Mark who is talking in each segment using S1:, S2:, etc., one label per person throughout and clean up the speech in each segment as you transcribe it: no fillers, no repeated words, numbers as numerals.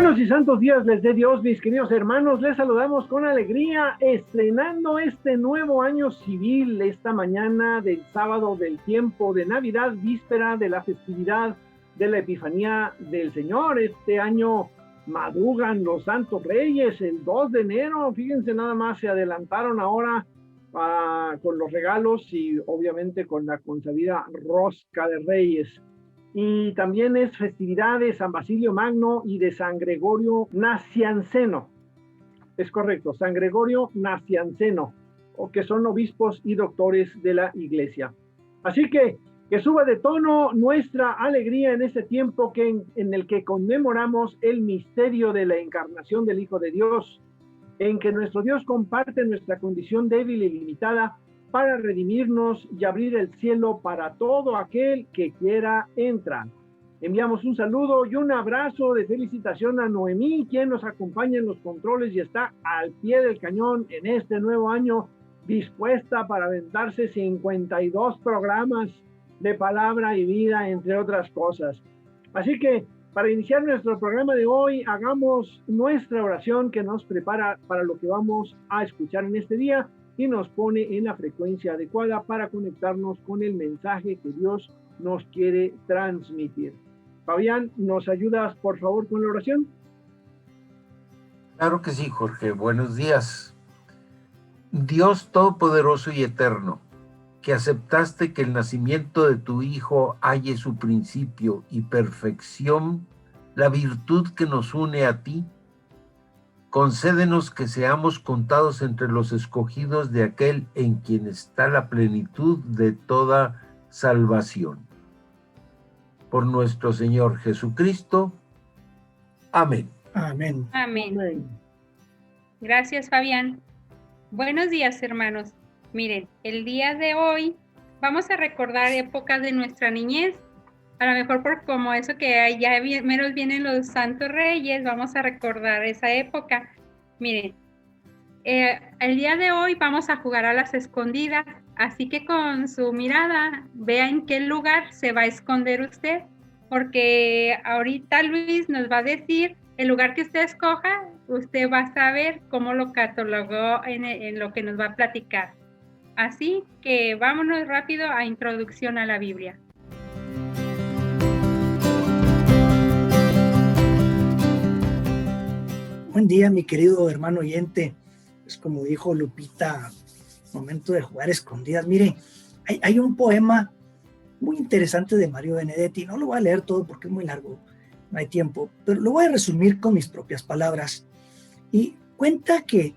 S1: Buenos y santos días les dé Dios, mis queridos hermanos. Les saludamos con alegría, estrenando este nuevo año civil, esta mañana del sábado del tiempo de Navidad, víspera de la festividad de la Epifanía del Señor. Este año madrugan los Santos Reyes el 2 de enero. Fíjense, nada más se adelantaron ahora con los regalos y obviamente con la consabida rosca de Reyes. Y también es festividad de San Basilio Magno y de San Gregorio Nacianceno. Es correcto, San Gregorio Nacianceno, o que son obispos y doctores de la Iglesia. Así que suba de tono nuestra alegría en este tiempo en el que conmemoramos el misterio de la encarnación del Hijo de Dios, en que nuestro Dios comparte nuestra condición débil y limitada para redimirnos y abrir el cielo para todo aquel que quiera entrar. Enviamos un saludo y un abrazo de felicitación a Noemí, quien nos acompaña en los controles y está al pie del cañón en este nuevo año, dispuesta para aventarse 52 programas de palabra y vida, entre otras cosas. Así que, para iniciar nuestro programa de hoy, hagamos nuestra oración que nos prepara para lo que vamos a escuchar en este día y nos pone en la frecuencia adecuada para conectarnos con el mensaje que Dios nos quiere transmitir. Fabián, ¿nos ayudas por favor con la oración?
S2: Claro que sí, Jorge. Buenos días. Dios Todopoderoso y Eterno, que aceptaste que el nacimiento de tu Hijo halle su principio y perfección, la virtud que nos une a ti, concédenos que seamos contados entre los escogidos de aquel en quien está la plenitud de toda salvación. Por nuestro Señor Jesucristo. Amén.
S3: Amén.
S4: Amén.
S1: Amén.
S4: Gracias, Fabián. Buenos días, hermanos. Miren, el día de hoy vamos a recordar épocas de nuestra niñez. A lo mejor por como eso que ya menos vienen los Santos Reyes, vamos a recordar esa época. Miren, el día de hoy vamos a jugar a las escondidas, así que con su mirada vea en qué lugar se va a esconder usted, porque ahorita Luis nos va a decir el lugar que usted escoja, usted va a saber cómo lo catalogó en lo que nos va a platicar. Así que vámonos rápido a introducción a la Biblia.
S3: Buen día, mi querido hermano oyente. Es como dijo Lupita, momento de jugar escondidas. Mire, hay un poema muy interesante de Mario Benedetti. No lo voy a leer todo porque es muy largo, no hay tiempo, pero lo voy a resumir con mis propias palabras. Y cuenta que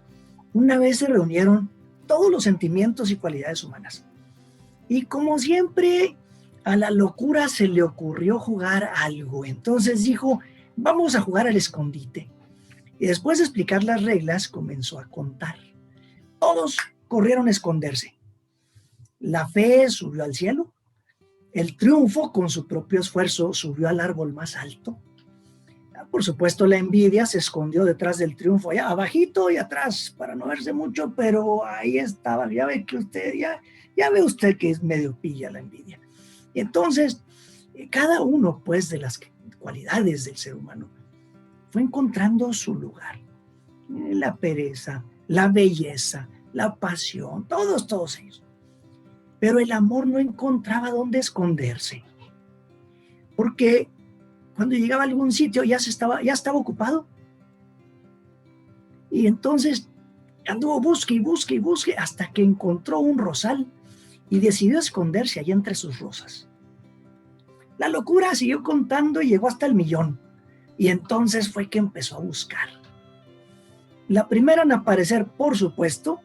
S3: una vez se reunieron todos los sentimientos y cualidades humanas. Y como siempre, a la locura se le ocurrió jugar algo. Entonces dijo, vamos a jugar al escondite. Y después de explicar las reglas, comenzó a contar. Todos corrieron a esconderse. La fe subió al cielo. El triunfo, con su propio esfuerzo, subió al árbol más alto. Por supuesto, la envidia se escondió detrás del triunfo, allá abajito y atrás, para no verse mucho, pero ahí estaba. Ya ve que usted, ya ve usted que es medio pilla la envidia. Y entonces, cada uno, pues, de las cualidades del ser humano fue encontrando su lugar. La pereza, la belleza, la pasión, todos ellos. Pero el amor no encontraba dónde esconderse. Porque cuando llegaba a algún sitio ya estaba ocupado. Y entonces anduvo busque y busque y busque hasta que encontró un rosal y decidió esconderse allá entre sus rosas. La locura siguió contando y llegó hasta el 1,000,000. Y entonces fue que empezó a buscar. La primera en aparecer, por supuesto,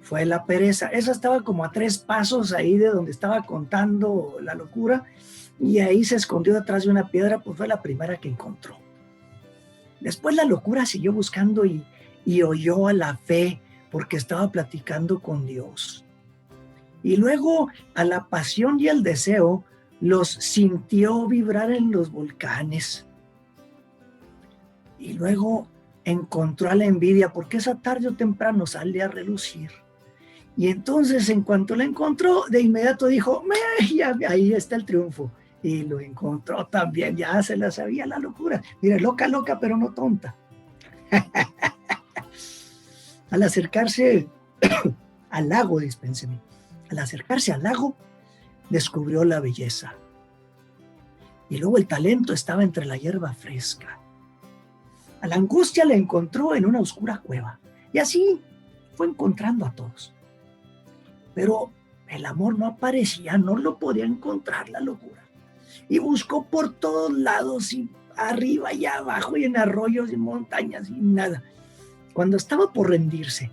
S3: fue la pereza. Esa estaba como a 3 pasos ahí de donde estaba contando la locura, y ahí se escondió detrás de una piedra, pues fue la primera que encontró. Después la locura siguió buscando y oyó a la fe, porque estaba platicando con Dios. Y luego a la pasión y el deseo los sintió vibrar en los volcanes. Y luego encontró a la envidia, porque esa tarde o temprano sale a relucir. Y entonces, en cuanto la encontró, de inmediato dijo, ya, ahí está el triunfo. Y lo encontró también, ya se la sabía la locura. Mire, loca, loca, pero no tonta. Al acercarse al lago, dispénseme, al acercarse al lago, descubrió la belleza. Y luego el talento estaba entre la hierba fresca. A la angustia la encontró en una oscura cueva. Y así fue encontrando a todos. Pero el amor no aparecía, no lo podía encontrar, la locura. Y buscó por todos lados, y arriba y abajo, y en arroyos y montañas, y nada. Cuando estaba por rendirse,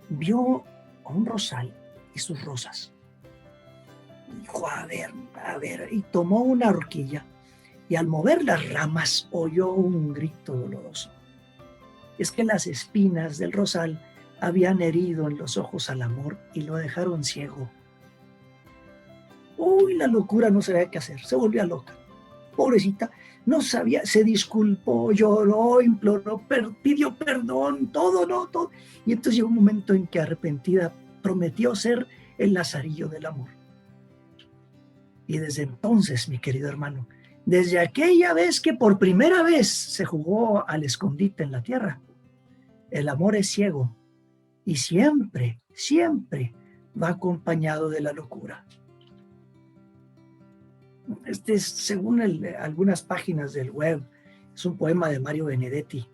S3: vio un rosal y sus rosas. Dijo, a ver, y tomó una horquilla, y al mover las ramas oyó un grito doloroso. Es que las espinas del rosal habían herido en los ojos al amor y lo dejaron ciego. Uy, la locura, no sabía qué hacer, se volvió loca. Pobrecita, no sabía, se disculpó, lloró, imploró, pidió perdón, todo, ¿no? Todo. Y entonces llegó un momento en que, arrepentida, prometió ser el lazarillo del amor. Y desde entonces, mi querido hermano, desde aquella vez que por primera vez se jugó al escondite en la tierra, el amor es ciego y siempre, siempre va acompañado de la locura. Este es, según algunas páginas del web, es un poema de Mario Benedetti.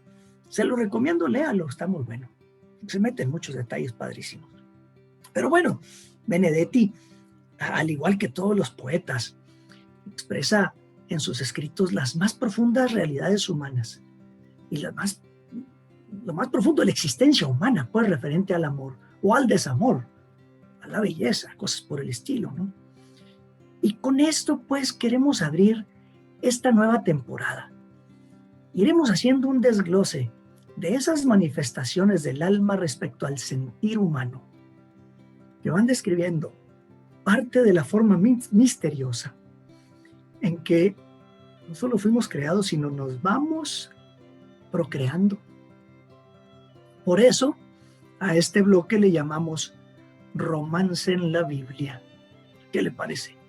S3: Se lo recomiendo, léalo, está muy bueno. Se mete en muchos detalles padrísimos. Pero bueno, Benedetti, al igual que todos los poetas, expresa en sus escritos las más profundas realidades humanas y lo más profundo de la existencia humana, pues referente al amor o al desamor, a la belleza, cosas por el estilo, ¿no? Y con esto, pues, queremos abrir esta nueva temporada. Iremos haciendo un desglose de esas manifestaciones del alma respecto al sentir humano, que van describiendo parte de la forma misteriosa en que no solo fuimos creados, sino nos vamos procreando. Por eso, a este bloque le llamamos Romance en la Biblia. ¿Qué le parece?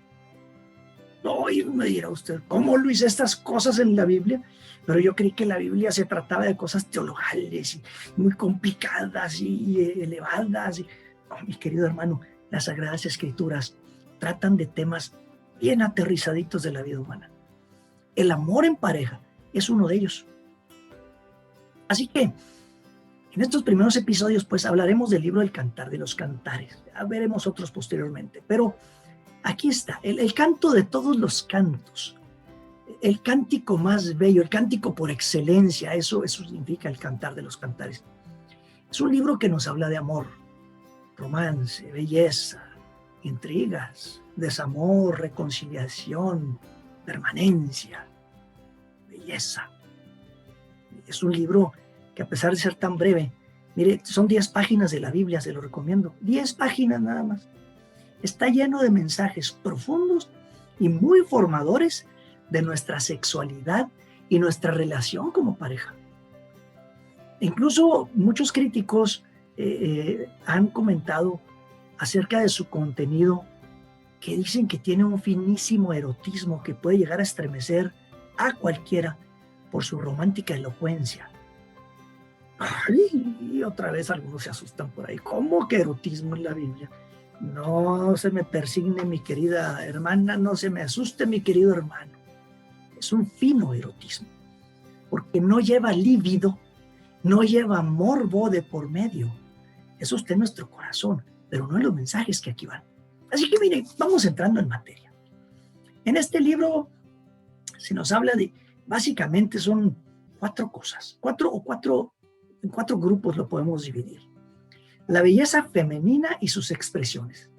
S3: Hoy me dirá usted, ¿cómo Luis estas cosas en la Biblia? Pero yo creí que la Biblia se trataba de cosas teologales y muy complicadas y elevadas. No, mi querido hermano, las Sagradas Escrituras tratan de temas bien aterrizaditos de la vida humana. El amor en pareja es uno de ellos. Así que en estos primeros episodios pues hablaremos del libro del Cantar de los Cantares. Ya veremos otros posteriormente, pero aquí está, el canto de todos los cantos, el cántico más bello, el cántico por excelencia, eso significa el Cantar de los Cantares. Es un libro que nos habla de amor, romance, belleza, intrigas, desamor, reconciliación, permanencia, belleza. Es un libro que, a pesar de ser tan breve, mire, son 10 páginas de la Biblia, se lo recomiendo, 10 páginas nada más. Está lleno de mensajes profundos y muy formadores de nuestra sexualidad y nuestra relación como pareja. Incluso muchos críticos han comentado acerca de su contenido, que dicen que tiene un finísimo erotismo que puede llegar a estremecer a cualquiera por su romántica elocuencia. Ay, y otra vez algunos se asustan por ahí. ¿Cómo que erotismo en la Biblia? No se me persigne, mi querida hermana, no se me asuste, mi querido hermano. Es un fino erotismo, porque no lleva líbido, no lleva morbo de por medio. Eso está en nuestro corazón, pero no en los mensajes que aquí van. Así que miren, vamos entrando en materia. En este libro se nos habla de, básicamente son 4 cosas, en 4 grupos lo podemos dividir. La belleza femenina y sus expresiones,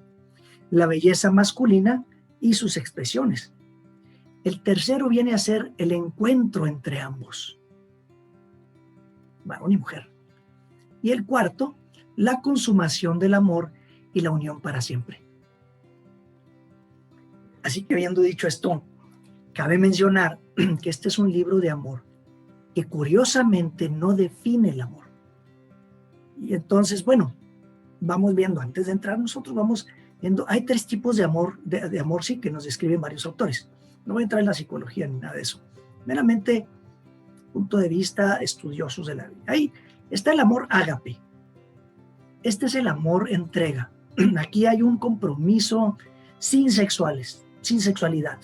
S3: la belleza masculina y sus expresiones. El tercero viene a ser el encuentro entre ambos, varón y mujer. Y el cuarto, la consumación del amor y la unión para siempre. Así que, habiendo dicho esto, cabe mencionar que este es un libro de amor que curiosamente no define el amor. Y entonces, bueno, vamos viendo, antes de entrar nosotros vamos Hay 3 tipos de amor, de amor sí, que nos describen varios autores. No voy a entrar en la psicología ni nada de eso. Meramente punto de vista estudiosos de la vida. Ahí está el amor ágape. Este es el amor entrega. Aquí hay un compromiso sin sexualidad,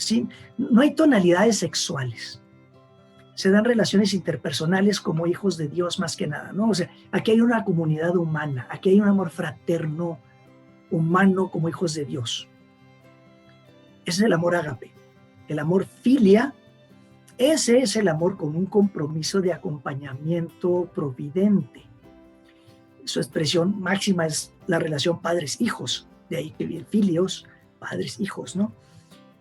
S3: no hay tonalidades sexuales. Se dan relaciones interpersonales como hijos de Dios más que nada, ¿no? O sea, aquí hay una comunidad humana, aquí hay un amor fraterno, humano como hijos de Dios. Ese es el amor ágape. El amor filia, ese es el amor con un compromiso de acompañamiento providente. Su expresión máxima es la relación padres-hijos, de ahí que viene filios, padres-hijos, ¿no?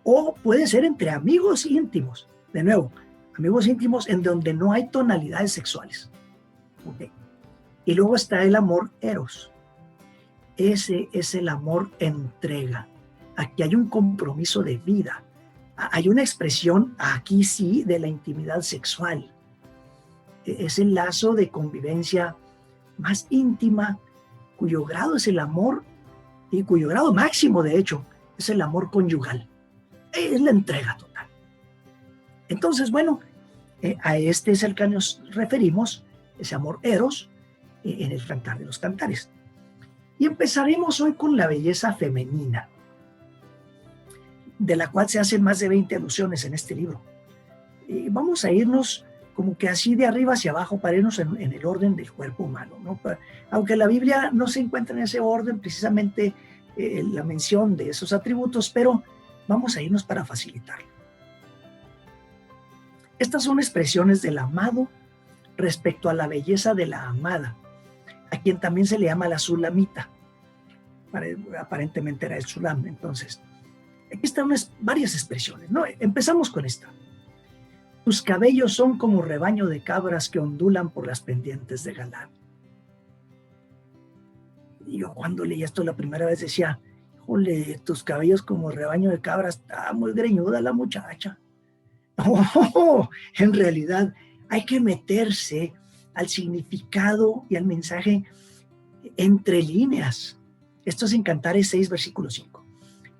S3: O puede ser entre amigos íntimos, de nuevo, amigos íntimos en donde no hay tonalidades sexuales. ¿Okay? Y luego está el amor eros. Ese es el amor entrega. Aquí hay un compromiso de vida. Hay una expresión, aquí sí, de la intimidad sexual. Es el lazo de convivencia más íntima, cuyo grado es el amor, y cuyo grado máximo, de hecho, es el amor conyugal. Es la entrega total. Entonces, bueno, a este es el que nos referimos, ese amor eros, en el Cantar de los Cantares. Y empezaremos hoy con la belleza femenina, de la cual se hacen más de 20 alusiones en este libro. Y vamos a irnos como que así de arriba hacia abajo para irnos en el orden del cuerpo humano, ¿no? Aunque la Biblia no se encuentra en ese orden precisamente la mención de esos atributos, pero vamos a irnos para facilitarlo. Estas son expresiones del amado respecto a la belleza de la amada, a quien también se le llama la sulamita. Aparentemente era el sulam. Entonces, aquí están varias expresiones, ¿no? Empezamos con esta. Tus cabellos son como rebaño de cabras que ondulan por las pendientes de Galán. Y yo cuando leí esto la primera vez decía, jole, tus cabellos como rebaño de cabras, está muy greñuda la muchacha. Oh, en realidad hay que meterse al significado y al mensaje entre líneas. Esto es en Cantares 6, versículo 5.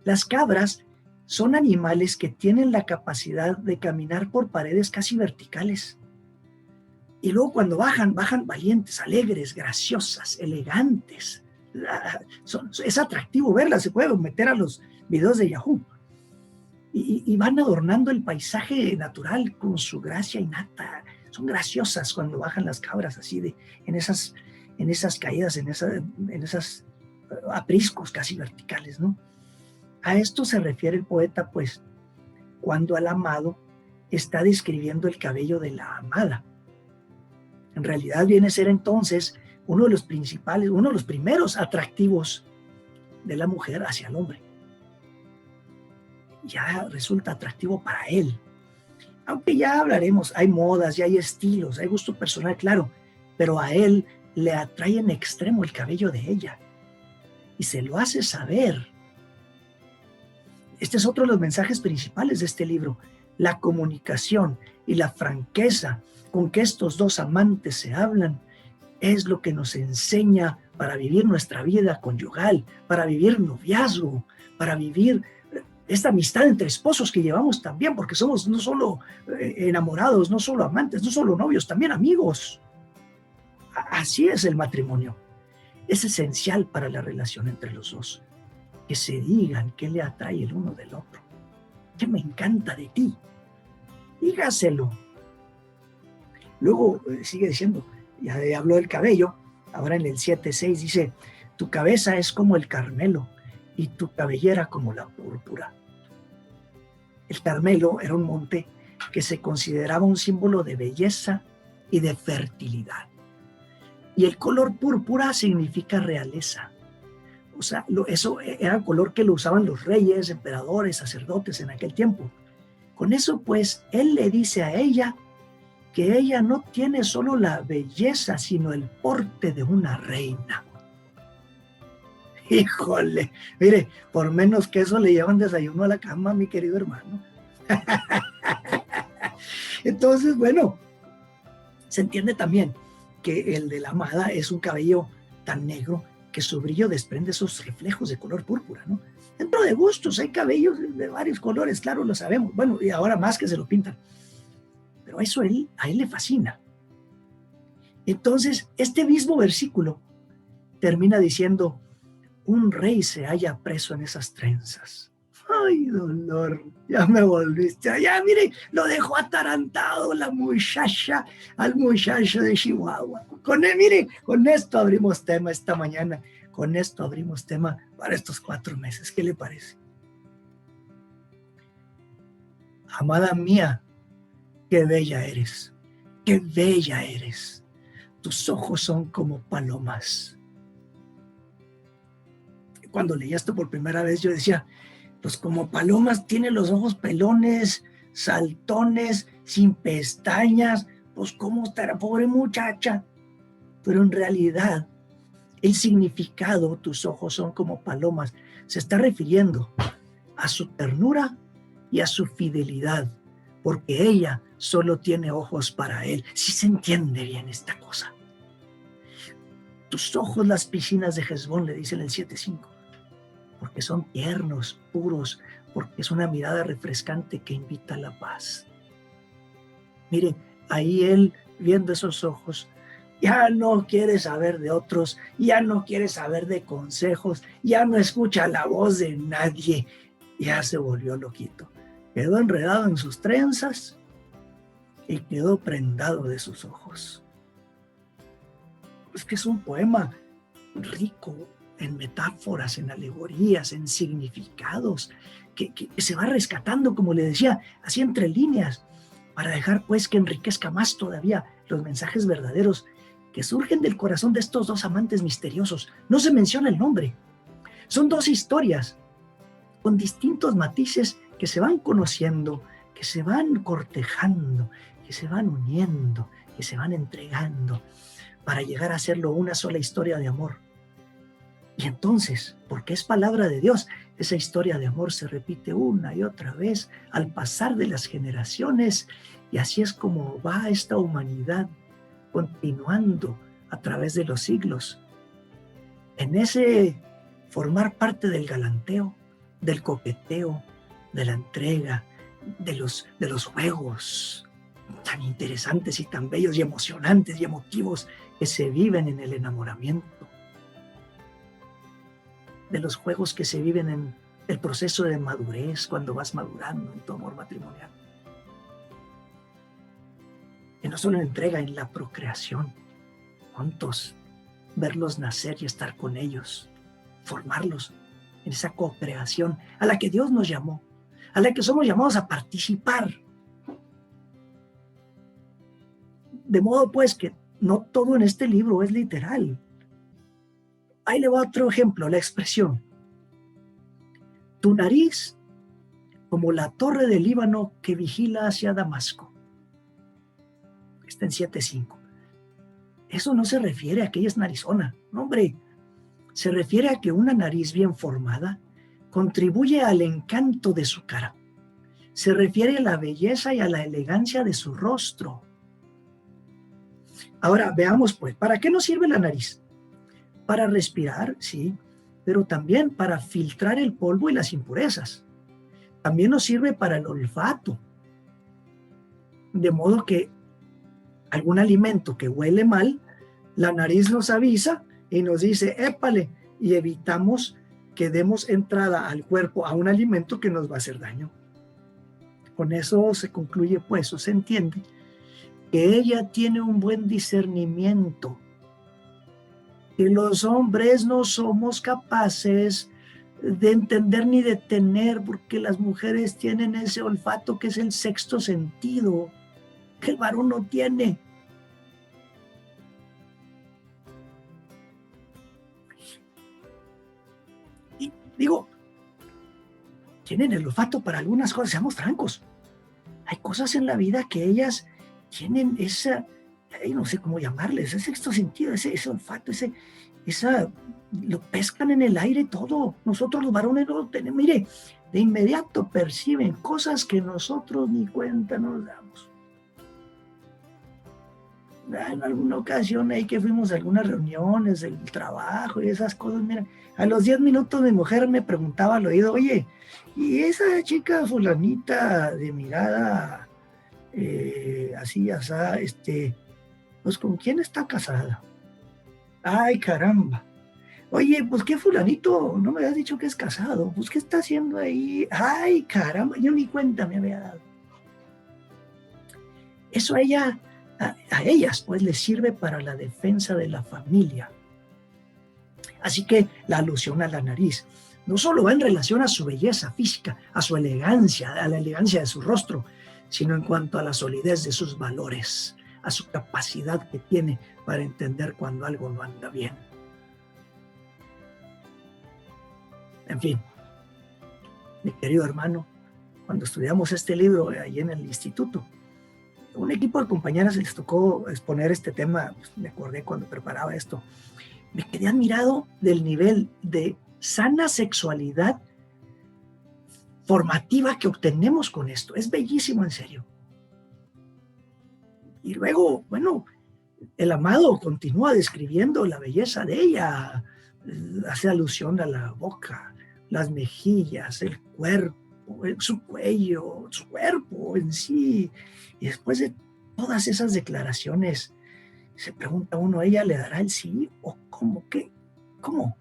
S3: Las cabras son animales que tienen la capacidad de caminar por paredes casi verticales. Y luego cuando bajan valientes, alegres, graciosas, elegantes. Es atractivo verlas, se puede meter a los videos de Yahoo. Y van adornando el paisaje natural con su gracia innata. Son graciosas cuando bajan las cabras así en esas caídas, en esas apriscos casi verticales, ¿no? A esto se refiere el poeta, pues, cuando al amado está describiendo el cabello de la amada. En realidad viene a ser entonces uno de los primeros atractivos de la mujer hacia el hombre. Ya resulta atractivo para él. Aunque ya hablaremos, hay modas, ya hay estilos, hay gusto personal, claro, pero a él le atrae en extremo el cabello de ella y se lo hace saber. Este es otro de los mensajes principales de este libro, la comunicación y la franqueza con que estos dos amantes se hablan es lo que nos enseña para vivir nuestra vida conyugal, para vivir noviazgo, para vivir esta amistad entre esposos que llevamos también, porque somos no solo enamorados, no solo amantes, no solo novios, también amigos. Así es el matrimonio. Es esencial para la relación entre los dos. Que se digan qué le atrae el uno del otro. ¿Qué me encanta de ti? Dígaselo. Luego sigue diciendo, ya habló del cabello, ahora en el 7:6 dice, tu cabeza es como el Carmelo y tu cabellera como la púrpura. El Carmelo era un monte que se consideraba un símbolo de belleza y de fertilidad. Y el color púrpura significa realeza. O sea, eso era el color que lo usaban los reyes, emperadores, sacerdotes en aquel tiempo. Con eso, pues, él le dice a ella que ella no tiene solo la belleza, sino el porte de una reina. Híjole, mire, por menos que eso le llevan desayuno a la cama, mi querido hermano. Entonces, bueno, se entiende también que el de la amada es un cabello tan negro porque su brillo desprende esos reflejos de color púrpura, ¿no? Dentro de gustos hay cabellos de varios colores, claro, lo sabemos. Bueno, y ahora más que se lo pintan. Pero eso a él le fascina. Entonces, este mismo versículo termina diciendo, un rey se halla preso en esas trenzas. Ay, dolor, ya me volviste allá, mire, lo dejó atarantado la muchacha, al muchacho de Chihuahua. Mire, con esto abrimos tema esta mañana, con esto abrimos tema para estos 4 meses. ¿Qué le parece? Amada mía, qué bella eres, qué bella eres. Tus ojos son como palomas. Cuando leí esto por primera vez, yo decía, pues como palomas tiene los ojos pelones, saltones, sin pestañas, pues cómo estará, pobre muchacha. Pero en realidad, el significado, tus ojos son como palomas, se está refiriendo a su ternura y a su fidelidad, porque ella solo tiene ojos para él. Si se entiende bien esta cosa. Tus ojos, las piscinas de Hesbón, le dice en el 7:5. Porque son tiernos, puros, porque es una mirada refrescante que invita a la paz. Miren, ahí él, viendo esos ojos, ya no quiere saber de otros, ya no quiere saber de consejos, ya no escucha la voz de nadie, ya se volvió loquito. Quedó enredado en sus trenzas y quedó prendado de sus ojos. Es que es un poema rico en metáforas, en alegorías, en significados, que se va rescatando, como le decía, así entre líneas, para dejar pues que enriquezca más todavía los mensajes verdaderos que surgen del corazón de estos 2 amantes misteriosos. No se menciona el nombre. Son 2 historias con distintos matices que se van conociendo, que se van cortejando, que se van uniendo, que se van entregando para llegar a hacerlo una sola historia de amor. Y entonces, porque es palabra de Dios, esa historia de amor se repite una y otra vez al pasar de las generaciones, y así es como va esta humanidad continuando a través de los siglos. En ese formar parte del galanteo, del coqueteo, de la entrega, de los juegos tan interesantes y tan bellos y emocionantes y emotivos que se viven en el enamoramiento, de los juegos que se viven en el proceso de madurez, cuando vas madurando en tu amor matrimonial. Y no solo en entrega, en la procreación, juntos, verlos nacer y estar con ellos, formarlos en esa co-creación a la que Dios nos llamó, a la que somos llamados a participar. De modo pues que no todo en este libro es literal. Ahí le va otro ejemplo, la expresión. Tu nariz como la torre del Líbano que vigila hacia Damasco. Está en 7:5. Eso no se refiere a que ella es narizona. No, hombre. Se refiere a que una nariz bien formada contribuye al encanto de su cara. Se refiere a la belleza y a la elegancia de su rostro. Ahora, veamos pues, ¿para qué nos sirve la nariz? Para respirar, sí, pero también para filtrar el polvo y las impurezas. También nos sirve para el olfato. De modo que algún alimento que huele mal, la nariz nos avisa y nos dice, épale, y evitamos que demos entrada al cuerpo a un alimento que nos va a hacer daño. Con eso se concluye, pues, o se entiende, que ella tiene un buen discernimiento, que los hombres no somos capaces de entender ni de tener, porque las mujeres tienen ese olfato que es el 6º sentido, que el varón no tiene. Y digo, tienen el olfato para algunas cosas, seamos francos. Hay cosas en la vida que ellas tienen esa, no sé cómo llamarles, ese 6º sentido, ese olfato, lo pescan en el aire todo. Nosotros los varones no lo tenemos. Mire, de inmediato perciben cosas que nosotros ni cuenta nos damos. En alguna ocasión ahí que fuimos a algunas reuniones del trabajo y esas cosas, mira, a los 10 minutos mi mujer me preguntaba al oído, oye, ¿y esa chica fulanita de mirada así, asá, pues con quién está casada? Ay, caramba. Oye, pues qué fulanito, no me habías dicho que es casado, pues qué está haciendo ahí. Ay, caramba, yo ni cuenta me había dado. Eso a ellas, pues les sirve para la defensa de la familia. Así que la alusión a la nariz no solo va en relación a su belleza física, a su elegancia, a la elegancia de su rostro, sino en cuanto a la solidez de sus valores, a su capacidad que tiene para entender cuando algo no anda bien. En fin, mi querido hermano, cuando estudiamos este libro ahí en el instituto, un equipo de compañeras les tocó exponer este tema, pues, me acordé cuando preparaba esto, me quedé admirado del nivel de sana sexualidad formativa que obtenemos con esto. Es bellísimo, en serio. Y luego, bueno, el amado continúa describiendo la belleza de ella, hace alusión a la boca, las mejillas, el cuerpo, su cuello, su cuerpo en sí. Y después de todas esas declaraciones, se pregunta uno, ¿ella le dará el sí o cómo? ¿Qué? ¿Cómo?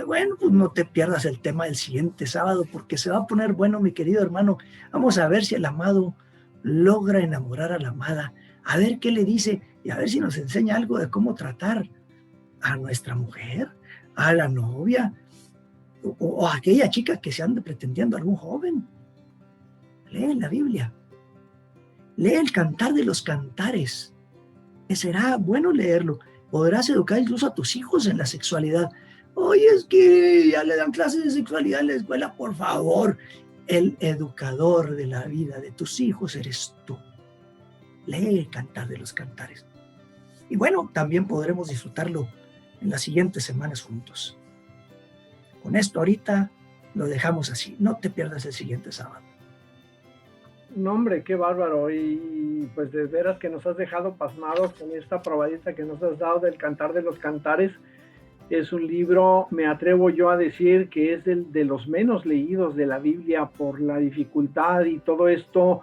S3: Bueno, pues no te pierdas el tema del siguiente sábado porque se va a poner bueno, mi querido hermano. Vamos a ver si el amado logra enamorar a la amada, a ver qué le dice y a ver si nos enseña algo de cómo tratar a nuestra mujer, a la novia o a aquella chica que se ande pretendiendo a algún joven. Lee la Biblia, lee el Cantar de los Cantares, que será bueno leerlo. Podrás educar incluso a tus hijos en la sexualidad. Oye, es que ya le dan clases de sexualidad en la escuela, por favor. El educador de la vida de tus hijos eres tú. Lee el Cantar de los Cantares. Y bueno, también podremos disfrutarlo en las siguientes semanas juntos. Con esto ahorita lo dejamos así. No te pierdas el siguiente sábado.
S1: No, hombre, qué bárbaro. Y pues de veras que nos has dejado pasmados con esta probadita que nos has dado del Cantar de los Cantares. Es un libro, me atrevo yo a decir, que es de los menos leídos de la Biblia por la dificultad y todo esto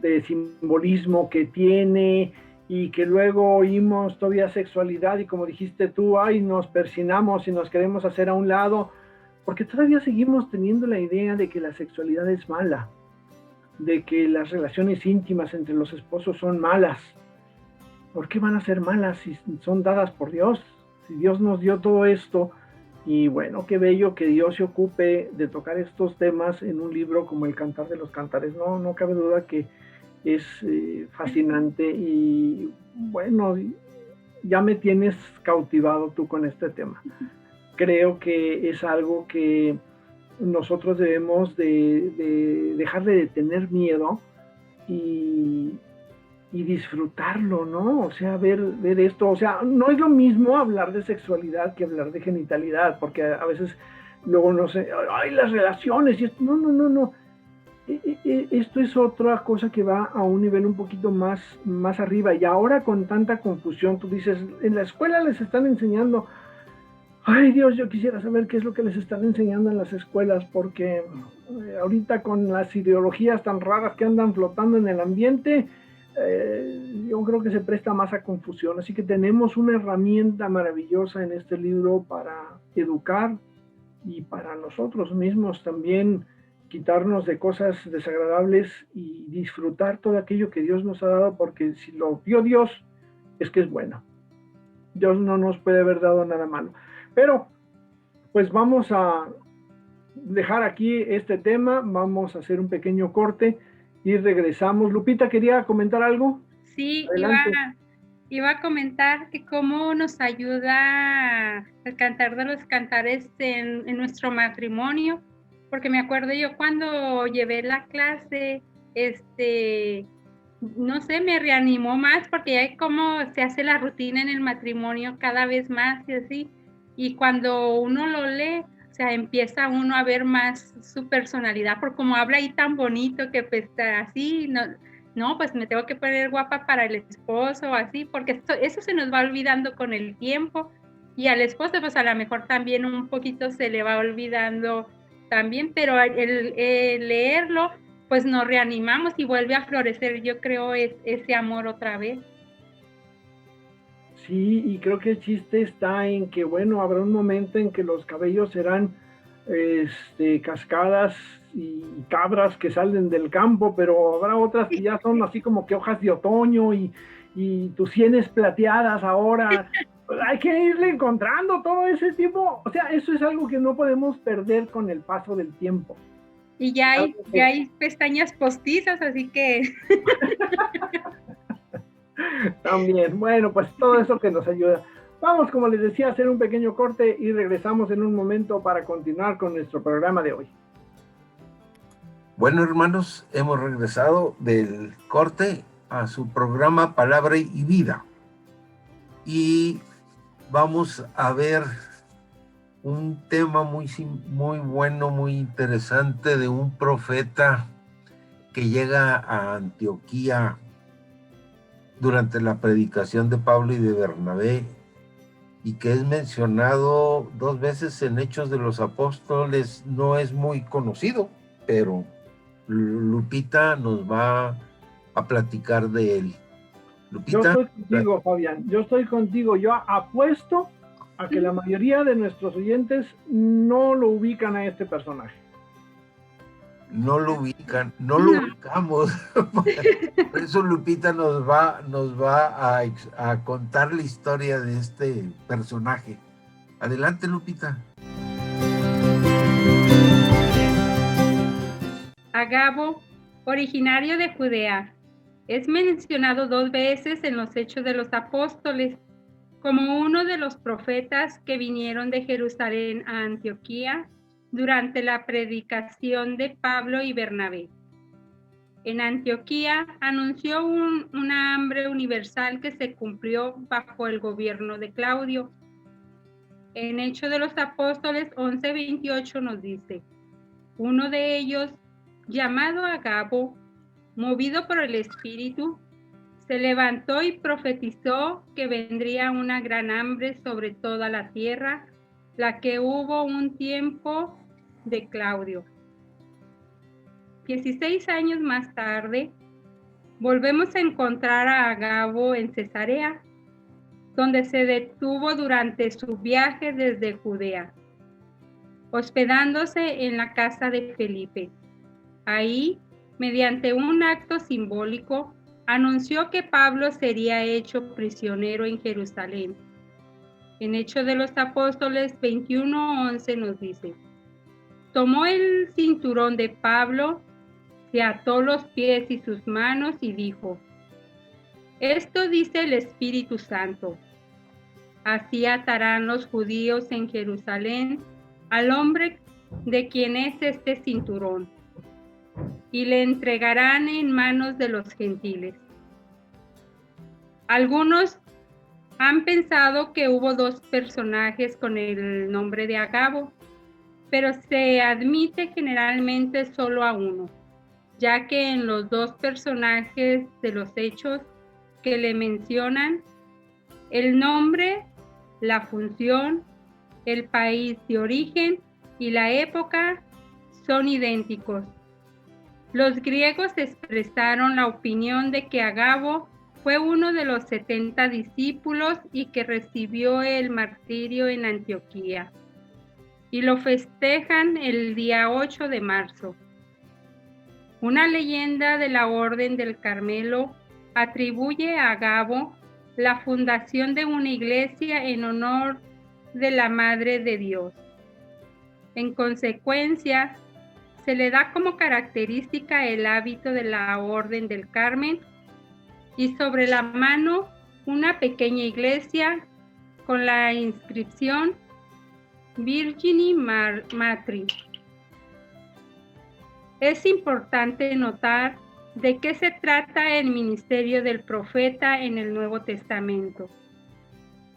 S1: de simbolismo que tiene, y que luego oímos todavía sexualidad y como dijiste tú, ay, nos persinamos y nos queremos hacer a un lado, porque todavía seguimos teniendo la idea de que la sexualidad es mala, de que las relaciones íntimas entre los esposos son malas. ¿Por qué van a ser malas si son dadas por Dios? Si Dios nos dio todo esto. Y bueno, qué bello que Dios se ocupe de tocar estos temas en un libro como el Cantar de los Cantares. No cabe duda que es fascinante. Y bueno, ya me tienes cautivado tú con este tema. Creo que es algo que nosotros debemos de dejarle de tener miedo y disfrutarlo, ¿no? O sea, ver esto, o sea, no es lo mismo hablar de sexualidad que hablar de genitalidad, porque a veces luego no sé, ay, las relaciones, y esto, no. Esto es otra cosa que va a un nivel un poquito más arriba, y ahora con tanta confusión, tú dices, en la escuela les están enseñando, ay Dios, yo quisiera saber qué es lo que les están enseñando en las escuelas, porque ahorita con las ideologías tan raras que andan flotando en el ambiente, yo creo que se presta más a confusión, así que tenemos una herramienta maravillosa en este libro para educar y para nosotros mismos también quitarnos de cosas desagradables y disfrutar todo aquello que Dios nos ha dado, porque si lo dio Dios es que es bueno. Dios no nos puede haber dado nada malo. Pero pues vamos a dejar aquí este tema, vamos a hacer un pequeño corte y regresamos. Lupita, ¿quería comentar algo?
S4: Sí, iba a comentar que cómo nos ayuda el Cantar de los Cantares en nuestro matrimonio, porque me acuerdo yo cuando llevé la clase, no sé, me reanimó más, porque ya cómo se hace la rutina en el matrimonio cada vez más y así, y cuando uno lo lee, o sea, empieza uno a ver más su personalidad, por cómo habla ahí tan bonito, que pues así, no, no, pues me tengo que poner guapa para el esposo o así, porque eso se nos va olvidando con el tiempo. Y al esposo, pues a lo mejor también un poquito se le va olvidando también, pero el leerlo, pues nos reanimamos y vuelve a florecer, yo creo, ese amor otra vez.
S1: Sí, y creo que el chiste está en que, bueno, habrá un momento en que los cabellos serán cascadas y cabras que salen del campo, pero habrá otras que ya son así como que hojas de otoño y tus sienes plateadas ahora. Hay que irle encontrando todo ese tipo, o sea, eso es algo que no podemos perder con el paso del tiempo.
S4: Y ya hay pestañas postizas, así que...
S1: También, bueno, pues todo eso que nos ayuda. Vamos, como les decía, a hacer un pequeño corte y regresamos en un momento para continuar con nuestro programa de hoy.
S2: Bueno, hermanos, hemos regresado del corte a su programa Palabra y Vida. Y vamos a ver un tema muy bueno, muy interesante de un profeta que llega a Antioquía durante la predicación de Pablo y de Bernabé, y que es mencionado 2 veces en Hechos de los Apóstoles. No es muy conocido, pero Lupita nos va a platicar de él. Lupita.
S1: Yo estoy contigo, Fabián, yo estoy contigo. Yo apuesto a que la mayoría de nuestros oyentes no lo ubican a este personaje.
S2: No lo ubican, no lo ubicamos. Por eso Lupita nos va a contar la historia de este personaje. Adelante, Lupita.
S4: Agabo, originario de Judea, es mencionado 2 veces en los Hechos de los Apóstoles como uno de los profetas que vinieron de Jerusalén a Antioquía durante la predicación de Pablo y Bernabé. En Antioquía anunció una hambre universal que se cumplió bajo el gobierno de Claudio. En Hechos de los Apóstoles 11:28 nos dice: uno de ellos, llamado Agabo, movido por el Espíritu, se levantó y profetizó que vendría una gran hambre sobre toda la tierra, la que hubo un tiempo de Claudio. 16 años más tarde, volvemos a encontrar a Agabo en Cesarea, donde se detuvo durante su viaje desde Judea, hospedándose en la casa de Felipe. Ahí, mediante un acto simbólico, anunció que Pablo sería hecho prisionero en Jerusalén. En Hechos de los Apóstoles 21:11 nos dice: tomó el cinturón de Pablo, se ató los pies y sus manos y dijo: esto dice el Espíritu Santo, así atarán los judíos en Jerusalén al hombre de quien es este cinturón, y le entregarán en manos de los gentiles. Algunos han pensado que hubo 2 personajes con el nombre de Agabo, pero se admite generalmente solo a uno, ya que en los 2 personajes de los hechos que le mencionan, el nombre, la función, el país de origen y la época son idénticos. Los griegos expresaron la opinión de que Agabo fue uno de los 70 discípulos y que recibió el martirio en Antioquía, y lo festejan el día 8 de marzo. Una leyenda de la Orden del Carmelo atribuye a Agabo la fundación de una iglesia en honor de la Madre de Dios. En consecuencia, se le da como característica el hábito de la Orden del Carmen y sobre la mano una pequeña iglesia con la inscripción Virgini Matri. Es importante notar de qué se trata el ministerio del profeta en el Nuevo Testamento.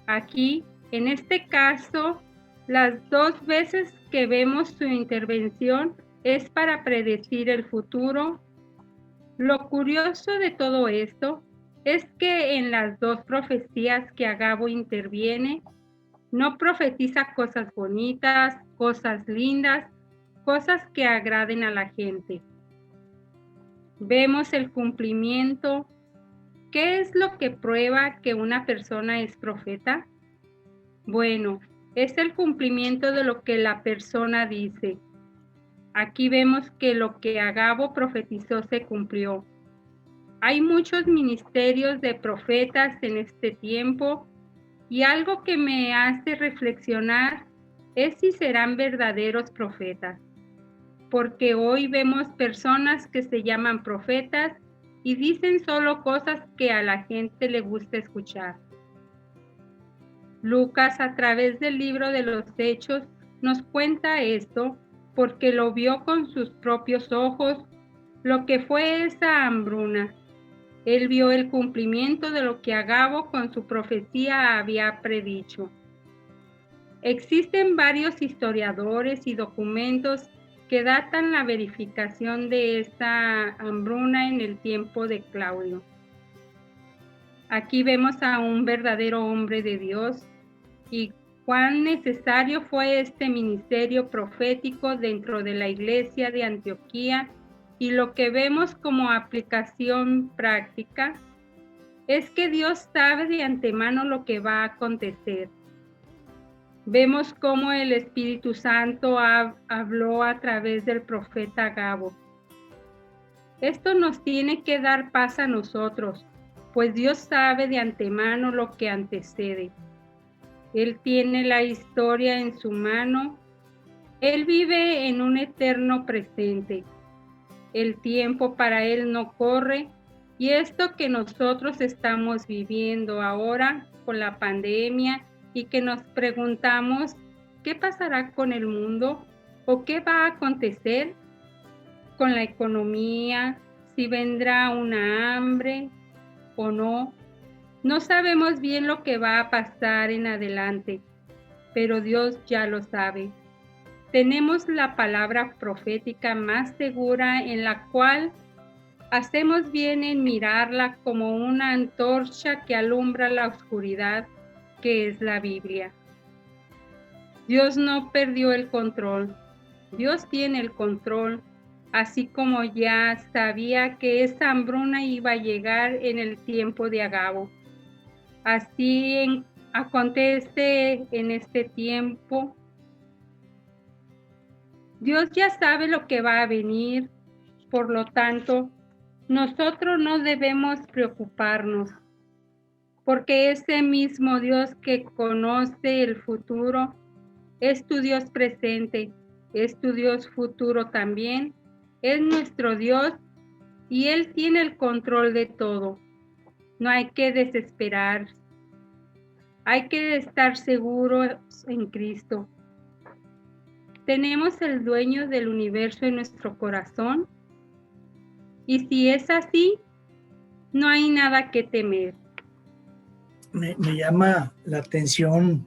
S4: Aquí, en este caso, las 2 veces que vemos su intervención es para predecir el futuro Lo curioso de todo esto es que en las dos profecías que Agabo interviene, no profetiza cosas bonitas, cosas lindas, cosas que agraden a la gente. Vemos el cumplimiento. ¿Qué es lo que prueba que una persona es profeta? Bueno, es el cumplimiento de lo que la persona dice. Aquí vemos que lo que Agabo profetizó se cumplió. Hay muchos ministerios de profetas en este tiempo y algo que me hace reflexionar es si serán verdaderos profetas, porque hoy vemos personas que se llaman profetas y dicen solo cosas que a la gente le gusta escuchar. Lucas, a través del libro de los Hechos, nos cuenta esto porque lo vio con sus propios ojos, lo que fue esa hambruna. Él vio el cumplimiento de lo que Agabo con su profecía había predicho. Existen varios historiadores y documentos que datan la verificación de esta hambruna en el tiempo de Claudio. Aquí vemos a un verdadero hombre de Dios y cuán necesario fue este ministerio profético dentro de la iglesia de Antioquía, y lo que vemos como aplicación práctica es que Dios sabe de antemano lo que va a acontecer. Vemos cómo el Espíritu Santo habló a través del profeta Agabo. Esto nos tiene que dar paz a nosotros, pues Dios sabe de antemano lo que antecede. Él tiene la historia en su mano. Él vive en un eterno presente. El tiempo para Él no corre, y esto que nosotros estamos viviendo ahora con la pandemia y que nos preguntamos, ¿qué pasará con el mundo? ¿O qué va a acontecer con la economía? ¿Si vendrá una hambre o no? No sabemos bien lo que va a pasar en adelante, pero Dios ya lo sabe. Tenemos la palabra profética más segura, en la cual hacemos bien en mirarla como una antorcha que alumbra la oscuridad, que es la Biblia. Dios no perdió el control. Dios tiene el control, así como ya sabía que esa hambruna iba a llegar en el tiempo de Agabo. Así acontece en este tiempo. Dios ya sabe lo que va a venir, por lo tanto, nosotros no debemos preocuparnos, porque ese mismo Dios que conoce el futuro es tu Dios presente, es tu Dios futuro también, es nuestro Dios y Él tiene el control de todo. No hay que desesperar, hay que estar seguros en Cristo. Tenemos el dueño del universo en nuestro corazón, y si es así, no hay nada que temer.
S3: Me llama la atención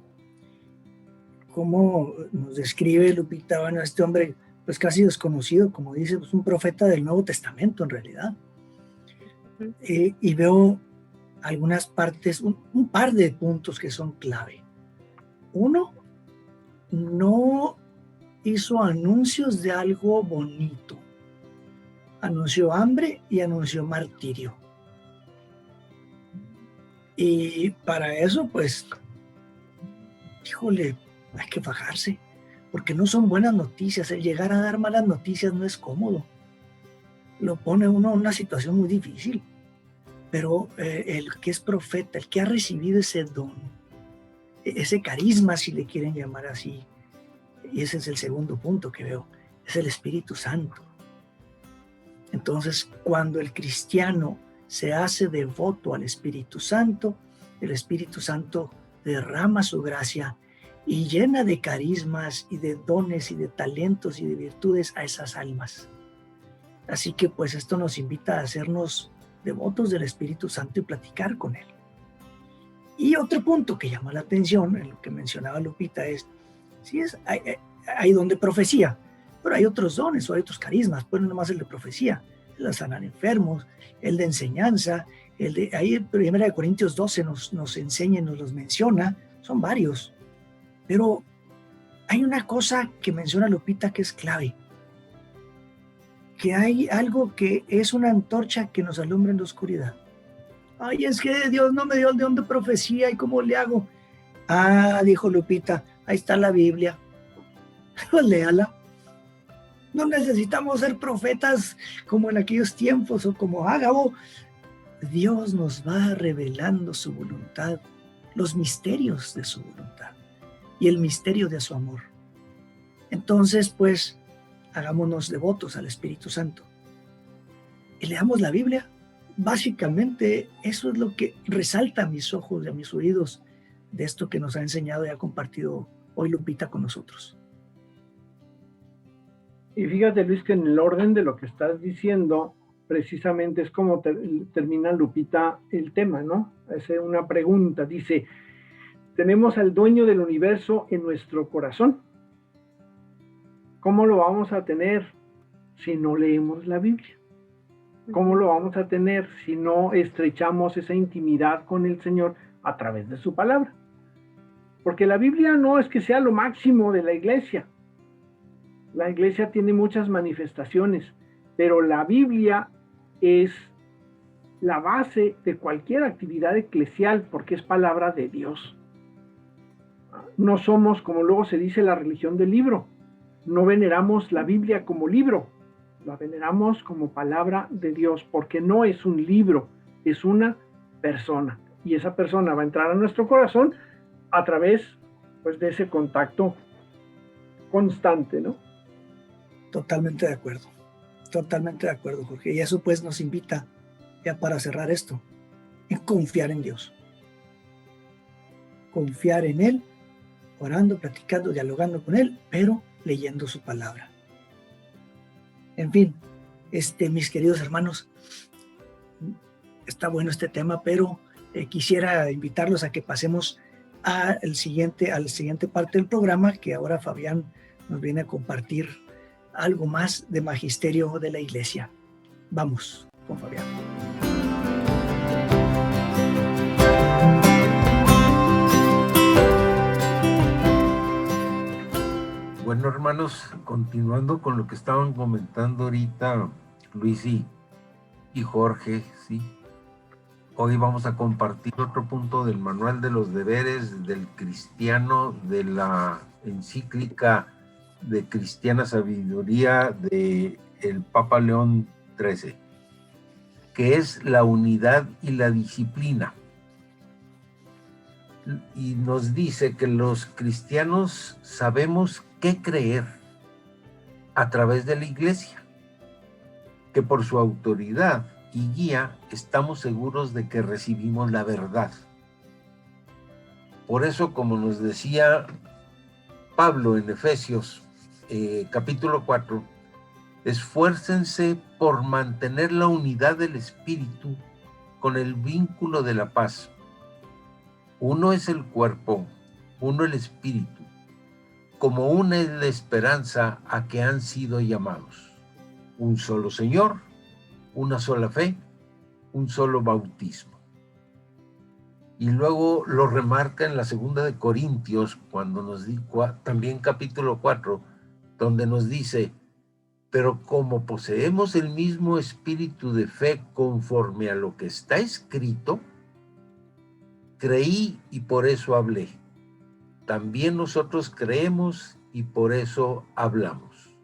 S3: cómo nos describe Lupita, bueno, este hombre pues casi desconocido, como dice, pues un profeta del Nuevo Testamento en realidad. Y veo algunas partes, un par de puntos que son clave. Uno, no hizo anuncios de algo bonito. Anunció hambre y anunció martirio. Y para eso, pues, híjole, hay que fajarse, porque no son buenas noticias. El llegar a dar malas noticias no es cómodo. Lo pone uno en una situación muy difícil. Pero el que es profeta, el que ha recibido ese don, ese carisma, si le quieren llamar así, y ese es el segundo punto que veo, es el Espíritu Santo. Entonces, cuando el cristiano se hace devoto al Espíritu Santo, el Espíritu Santo derrama su gracia y llena de carismas y de dones y de talentos y de virtudes a esas almas. Así que pues esto nos invita a hacernos devotos del Espíritu Santo y platicar con Él. Y otro punto que llama la atención en lo que mencionaba Lupita es, sí, hay don de profecía, pero hay otros dones o hay otros carismas, pues no nomás el de profecía. el de sanar enfermos, el de enseñanza, el de ahí en 1 Corintios 12 nos enseña y nos los menciona, son varios. Pero hay una cosa que menciona Lupita que es clave, que hay algo que es una antorcha que nos alumbra en la oscuridad. Ay, es que Dios no me dio el don de profecía, ¿y cómo le hago? Ah, dijo Lupita, ahí está la Biblia. Pues léala. No necesitamos ser profetas como en aquellos tiempos o como Ágabo. Dios nos va revelando su voluntad, los misterios de su voluntad y el misterio de su amor. Entonces, pues, hagámonos devotos al Espíritu Santo y leamos la Biblia. Básicamente, eso es lo que resalta a mis ojos y a mis oídos de esto que nos ha enseñado y ha compartido hoy Lupita con nosotros.
S1: Y fíjate, Luis, que en el orden de lo que estás diciendo, precisamente es como termina Lupita el tema, ¿no? Es una pregunta, dice, tenemos al dueño del universo en nuestro corazón. ¿Cómo lo vamos a tener si no leemos la Biblia? ¿Cómo lo vamos a tener si no estrechamos esa intimidad con el Señor a través de su palabra? Porque la Biblia no es que sea lo máximo de la iglesia. La iglesia tiene muchas manifestaciones, pero la Biblia es la base de cualquier actividad eclesial porque es palabra de Dios. No somos, como luego se dice, la religión del libro. No veneramos la Biblia como libro, la veneramos como palabra de Dios, porque no es un libro, es una persona. Y esa persona va a entrar a nuestro corazón a través, pues, de ese contacto constante, ¿no?
S3: Totalmente de acuerdo, Jorge. Y eso pues nos invita, ya para cerrar esto, en confiar en Dios. Confiar en Él, orando, platicando, dialogando con Él, pero leyendo su palabra. En fin, mis queridos hermanos, está bueno este tema, pero quisiera invitarlos a que pasemos a la siguiente parte del programa, que ahora Fabián nos viene a compartir algo más de magisterio de la iglesia. Vamos con Fabián.
S2: Bueno, hermanos, continuando con lo que estaban comentando ahorita Luis y Jorge, ¿sí? Hoy vamos a compartir otro punto del manual de los deberes del cristiano, de la encíclica de Cristiana Sabiduría de el Papa León XIII, que es la unidad y la disciplina. Y nos dice que los cristianos sabemos qué creer a través de la iglesia, que por su autoridad y guía estamos seguros de que recibimos la verdad. Por eso, como nos decía Pablo en Efesios capítulo 4, esfuércense por mantener la unidad del espíritu con el vínculo de la paz. Uno es el cuerpo, uno el espíritu, como una es la esperanza a que han sido llamados. Un solo Señor, una sola fe, un solo bautismo. Y luego lo remarca en la segunda de Corintios, cuando nos dice, también capítulo 4, donde nos dice, pero como poseemos el mismo espíritu de fe conforme a lo que está escrito, creí y por eso hablé. También nosotros creemos y por eso hablamos.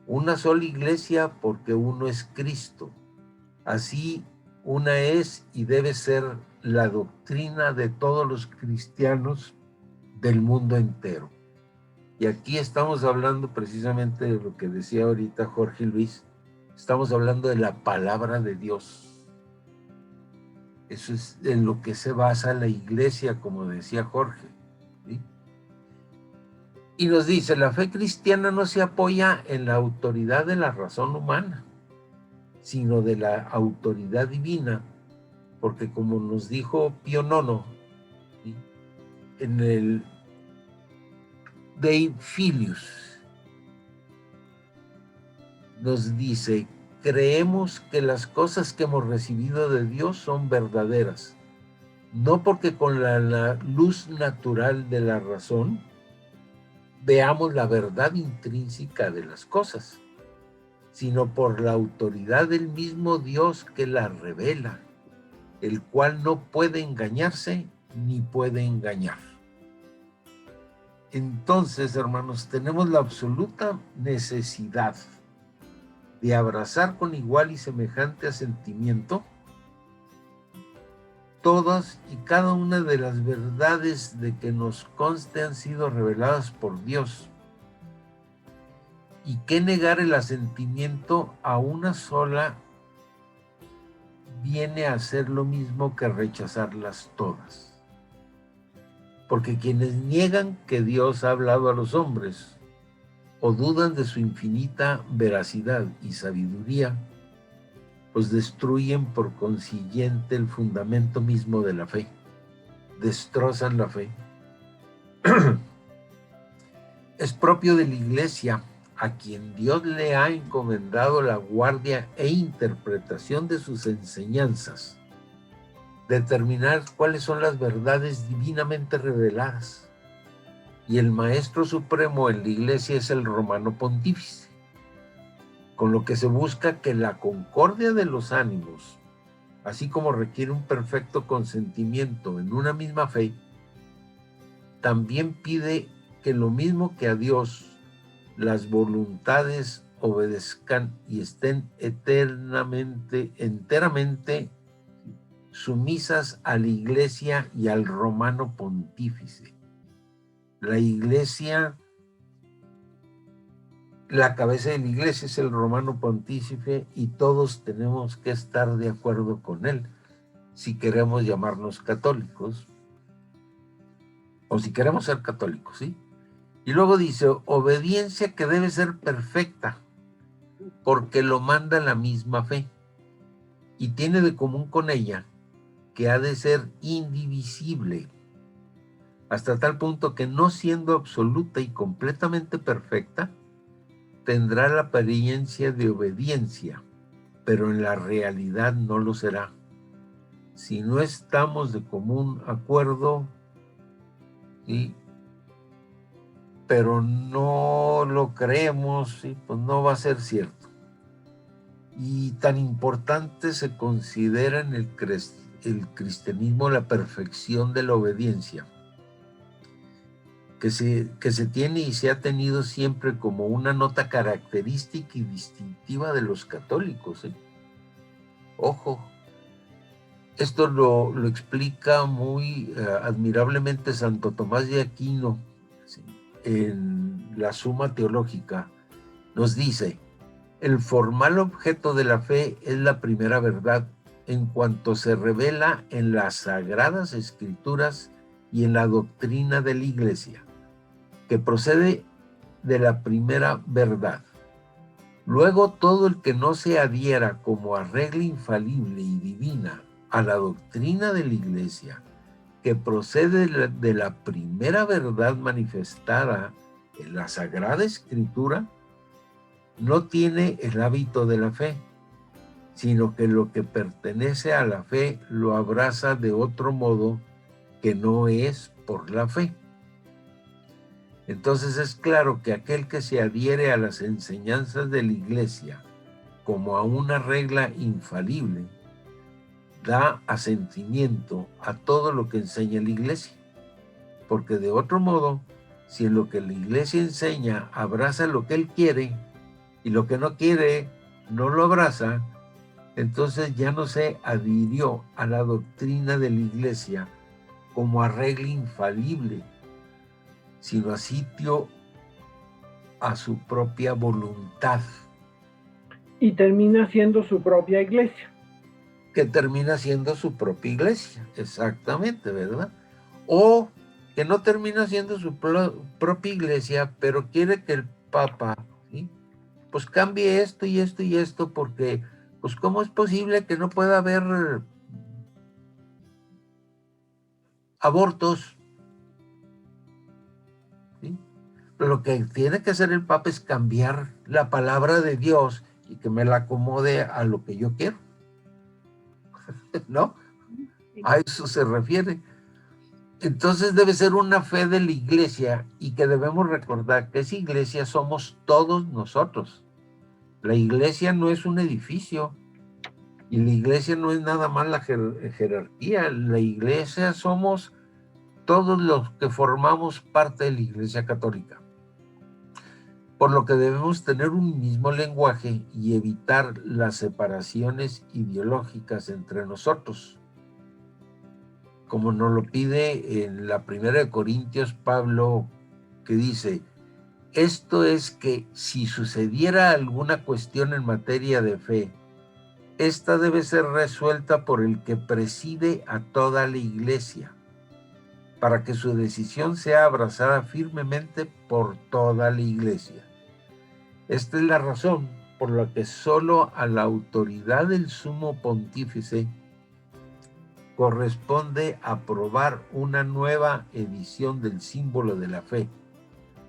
S2: Una sola iglesia porque uno es Cristo. Así una es y debe ser la doctrina de todos los cristianos del mundo entero. Y aquí estamos hablando precisamente de lo que decía ahorita Jorge Luis. Estamos hablando de la palabra de Dios. Eso es en lo que se basa la iglesia, como decía Jorge, ¿sí? Y nos dice, la fe cristiana no se apoya en la autoridad de la razón humana, sino de la autoridad divina, porque como nos dijo Pío IX, ¿sí?, en el Dei Filius, nos dice creemos que las cosas que hemos recibido de Dios son verdaderas, no porque con la luz natural de la razón veamos la verdad intrínseca de las cosas, sino por la autoridad del mismo Dios que la revela, el cual no puede engañarse ni puede engañar. Entonces, hermanos, tenemos la absoluta necesidad de abrazar con igual y semejante asentimiento todas y cada una de las verdades de que nos conste han sido reveladas por Dios, y que negar el asentimiento a una sola viene a ser lo mismo que rechazarlas todas. Porque quienes niegan que Dios ha hablado a los hombres o dudan de su infinita veracidad y sabiduría, pues destruyen por consiguiente el fundamento mismo de la fe, destrozan la fe. Es propio de la Iglesia, a quien Dios le ha encomendado la guardia e interpretación de sus enseñanzas, determinar cuáles son las verdades divinamente reveladas. Y el Maestro Supremo en la Iglesia es el Romano Pontífice, con lo que se busca que la concordia de los ánimos, así como requiere un perfecto consentimiento en una misma fe, también pide que lo mismo que a Dios, las voluntades obedezcan y estén enteramente sumisas a la Iglesia y al Romano Pontífice. La Iglesia, la cabeza de la Iglesia es el Romano Pontífice, y todos tenemos que estar de acuerdo con él si queremos llamarnos católicos, o si queremos ser católicos, ¿sí? Y luego dice, obediencia que debe ser perfecta, porque lo manda la misma fe, y tiene de común con ella que ha de ser indivisible, hasta tal punto que, no siendo absoluta y completamente perfecta, tendrá la apariencia de obediencia, pero en la realidad no lo será. Si no estamos de común acuerdo, ¿sí?, pero no lo creemos, ¿sí?, pues no va a ser cierto. Y tan importante se considera en el cristianismo la perfección de la obediencia, que se tiene y se ha tenido siempre como una nota característica y distintiva de los católicos, ¿eh? Ojo, esto lo explica muy admirablemente Santo Tomás de Aquino, ¿sí?, en la Suma Teológica. Nos dice: el formal objeto de la fe es la primera verdad, en cuanto se revela en las Sagradas Escrituras y en la doctrina de la Iglesia, que procede de la primera verdad. Luego, todo el que no se adhiera como a regla infalible y divina a la doctrina de la Iglesia, que procede de la primera verdad manifestada en la Sagrada Escritura, no tiene el hábito de la fe, sino que lo que pertenece a la fe lo abraza de otro modo que no es por la fe. Entonces es claro que aquel que se adhiere a las enseñanzas de la Iglesia como a una regla infalible, da asentimiento a todo lo que enseña la Iglesia, porque de otro modo, si en lo que la Iglesia enseña abraza lo que él quiere, y lo que no quiere no lo abraza, entonces ya no se adhirió a la doctrina de la Iglesia como a regla infalible, sino a sitio a su propia voluntad.
S1: Y termina siendo su propia iglesia.
S2: Que termina siendo su propia iglesia, exactamente, ¿verdad? O que no termina siendo su propia iglesia, pero quiere que el Papa, ¿sí?, pues cambie esto y esto y esto, porque, pues, ¿cómo es posible que no pueda haber abortos? ¿Sí? Pero lo que tiene que hacer el Papa es cambiar la palabra de Dios y que me la acomode a lo que yo quiero. ¿No? A eso se refiere. Entonces debe ser una fe de la iglesia, y que debemos recordar que esa iglesia somos todos nosotros. La iglesia no es un edificio, y la iglesia no es nada más la jerarquía. La iglesia somos todos los que formamos parte de la Iglesia Católica. Por lo que debemos tener un mismo lenguaje y evitar las separaciones ideológicas entre nosotros. Como nos lo pide en la 1 Corintios Pablo, que dice: esto es que si sucediera alguna cuestión en materia de fe, esta debe ser resuelta por el que preside a toda la iglesia, para que su decisión sea abrazada firmemente por toda la iglesia. Esta es la razón por la que solo a la autoridad del sumo pontífice corresponde aprobar una nueva edición del símbolo de la fe,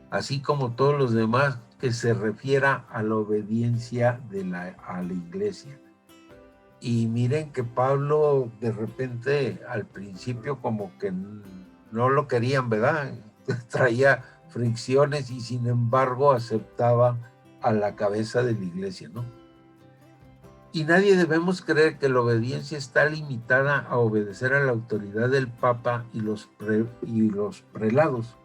S2: así como todos los demás que se refiera a la obediencia a la iglesia. Y miren que Pablo de repente al principio como que no lo querían, ¿verdad? Traía fricciones y sin embargo aceptaba a la cabeza de la iglesia, ¿no? Y nadie debemos creer que la obediencia está limitada a obedecer a la autoridad del Papa y los prelados,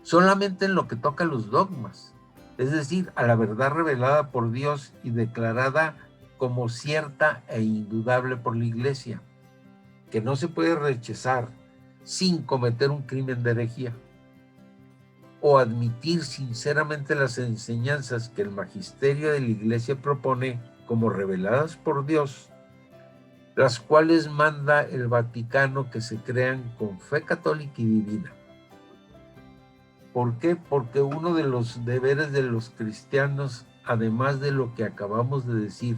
S2: solamente en lo que toca a los dogmas, es decir, a la verdad revelada por Dios y declarada como cierta e indudable por la iglesia, que no se puede rechazar sin cometer un crimen de herejía, o admitir sinceramente las enseñanzas que el magisterio de la iglesia propone como reveladas por Dios, las cuales manda el Vaticano que se crean con fe católica y divina. ¿Por qué? Porque uno de los deberes de los cristianos, además de lo que acabamos de decir,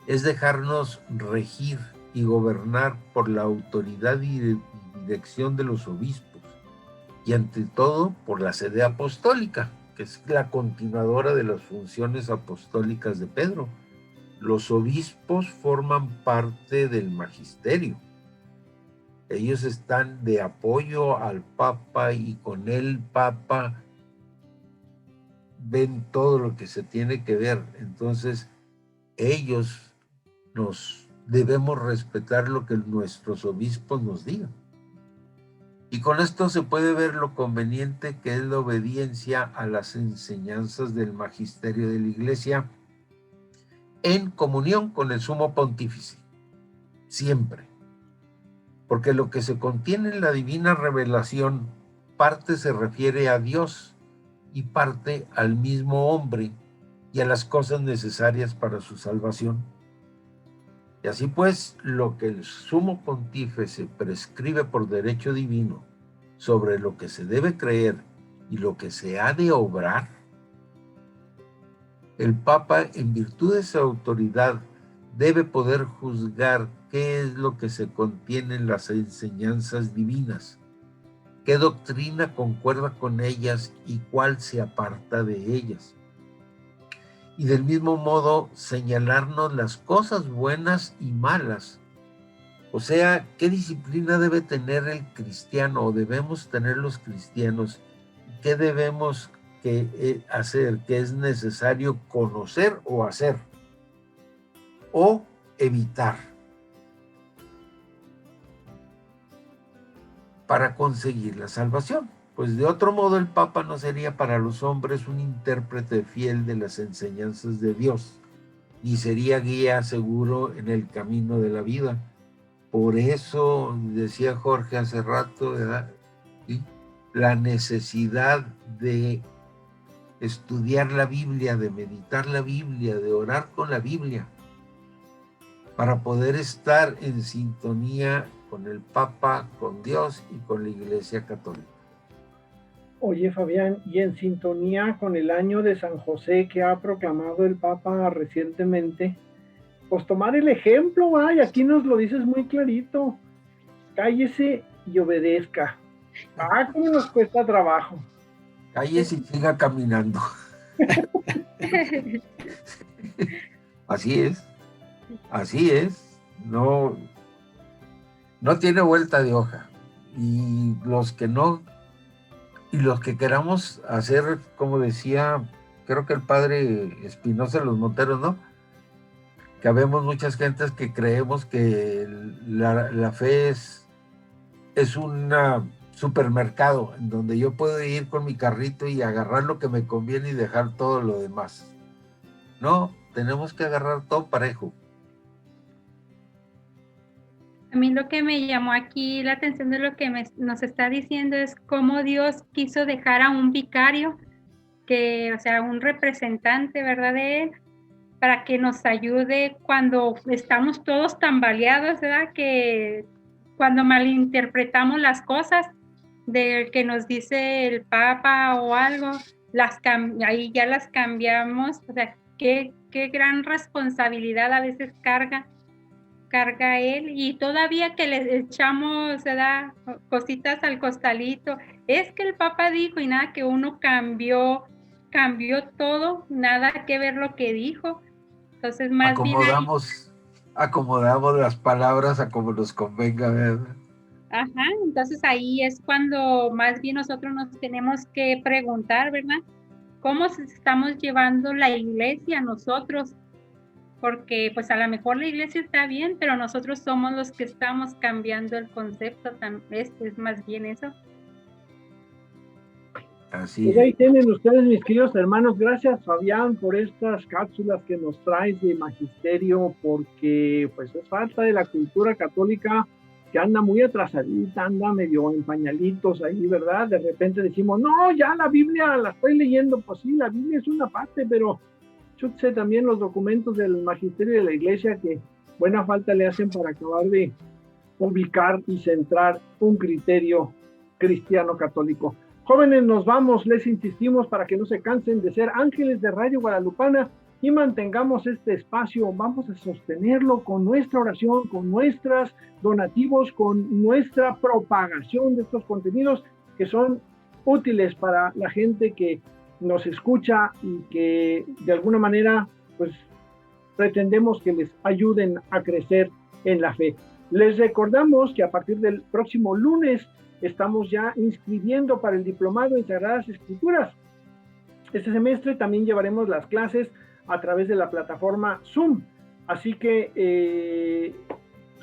S2: es dejarnos regir y gobernar por la autoridad y dirección de los obispos, y ante todo por la sede apostólica, que es la continuadora de las funciones apostólicas de Pedro. Los obispos forman parte del magisterio. Ellos están de apoyo al Papa, y con el Papa ven todo lo que se tiene que ver. Entonces, ellos nos debemos respetar lo que nuestros obispos nos digan. Y con esto se puede ver lo conveniente que es la obediencia a las enseñanzas del magisterio de la iglesia en comunión con el sumo pontífice, siempre. Porque lo que se contiene en la divina revelación, parte se refiere a Dios y parte al mismo hombre y a las cosas necesarias para su salvación. Y así pues, lo que el sumo pontífice prescribe por derecho divino sobre lo que se debe creer y lo que se ha de obrar, el Papa, en virtud de esa autoridad, debe poder juzgar qué es lo que se contiene en las enseñanzas divinas, qué doctrina concuerda con ellas y cuál se aparta de ellas. Y del mismo modo señalarnos las cosas buenas y malas. O sea, qué disciplina debe tener el cristiano, o debemos tener los cristianos, qué debemos hacer, qué es necesario conocer o hacer, o evitar, para conseguir la salvación. Pues de otro modo el Papa no sería para los hombres un intérprete fiel de las enseñanzas de Dios, ni sería guía seguro en el camino de la vida. Por eso decía Jorge hace rato, ¿verdad? ¿Sí? La necesidad de estudiar la Biblia, de meditar la Biblia, de orar con la Biblia, para poder estar en sintonía con el Papa, con Dios y con la Iglesia Católica.
S1: Oye, Fabián, y en sintonía con el año de San José que ha proclamado el Papa recientemente, pues tomar el ejemplo, y aquí nos lo dices muy clarito: cállese y obedezca. ¿Cómo nos cuesta trabajo?
S2: Cállese y siga caminando. Así es, no tiene vuelta de hoja. Y los que queramos hacer, como decía, creo que el padre Espinosa de los Monteros, ¿no? Que habemos muchas gentes que creemos que la fe es un supermercado en donde yo puedo ir con mi carrito y agarrar lo que me conviene y dejar todo lo demás. No, tenemos que agarrar todo parejo.
S4: A mí lo que me llamó aquí la atención de lo que nos está diciendo es cómo Dios quiso dejar a un vicario, o sea, un representante, ¿verdad?, de Él, para que nos ayude cuando estamos todos tambaleados, ¿verdad?, que cuando malinterpretamos las cosas de que nos dice el Papa o algo, ahí ya las cambiamos, o sea, qué gran responsabilidad a veces carga Él, y todavía que le echamos, ¿verdad?, cositas al costalito, es que el Papa dijo, y nada, que uno cambió todo, nada que ver lo que dijo. Entonces, más bien
S2: acomodamos las palabras a como nos convenga, ¿verdad?
S4: Ajá, entonces ahí es cuando más bien nosotros nos tenemos que preguntar, ¿verdad?, ¿cómo estamos llevando la iglesia nosotros? Porque pues a lo mejor la iglesia está bien, pero nosotros somos los que estamos cambiando el concepto, es más bien eso.
S2: Así
S1: pues ahí tienen ustedes, mis queridos hermanos. Gracias, Fabián, por estas cápsulas que nos traes de magisterio, porque pues es falta de la cultura católica que anda muy atrasadita, anda medio en pañalitos ahí, ¿verdad? De repente decimos, no, ya la Biblia la estoy leyendo. Pues sí, la Biblia es una parte, pero yo sé también los documentos del magisterio de la iglesia que buena falta le hacen para acabar de ubicar y centrar un criterio cristiano católico. Jóvenes, nos vamos, les insistimos para que no se cansen de ser ángeles de Radio Guadalupana y mantengamos este espacio. Vamos a sostenerlo con nuestra oración, con nuestros donativos, con nuestra propagación de estos contenidos que son útiles para la gente que nos escucha y que de alguna manera pues pretendemos que les ayuden a crecer en la fe. Les recordamos que a partir del próximo lunes estamos ya inscribiendo para el diplomado en Sagradas Escrituras. Este semestre también llevaremos las clases a través de la plataforma Zoom. Así que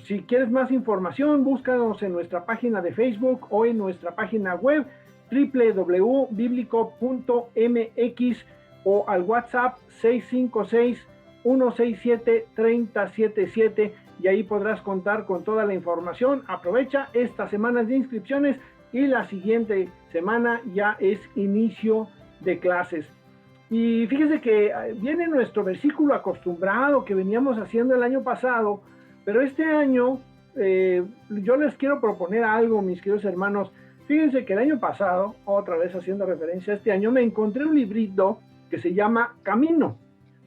S1: si quieres más información, búscanos en nuestra página de Facebook o en nuestra página web www.biblico.mx o al WhatsApp 656-167-3077 y ahí podrás contar con toda la información. Aprovecha estas semanas de inscripciones y la siguiente semana ya es inicio de clases. Y fíjese que viene nuestro versículo acostumbrado que veníamos haciendo el año pasado, pero este año yo les quiero proponer algo, mis queridos hermanos. Fíjense que el año pasado, otra vez haciendo referencia a este año, me encontré un librito que se llama Camino.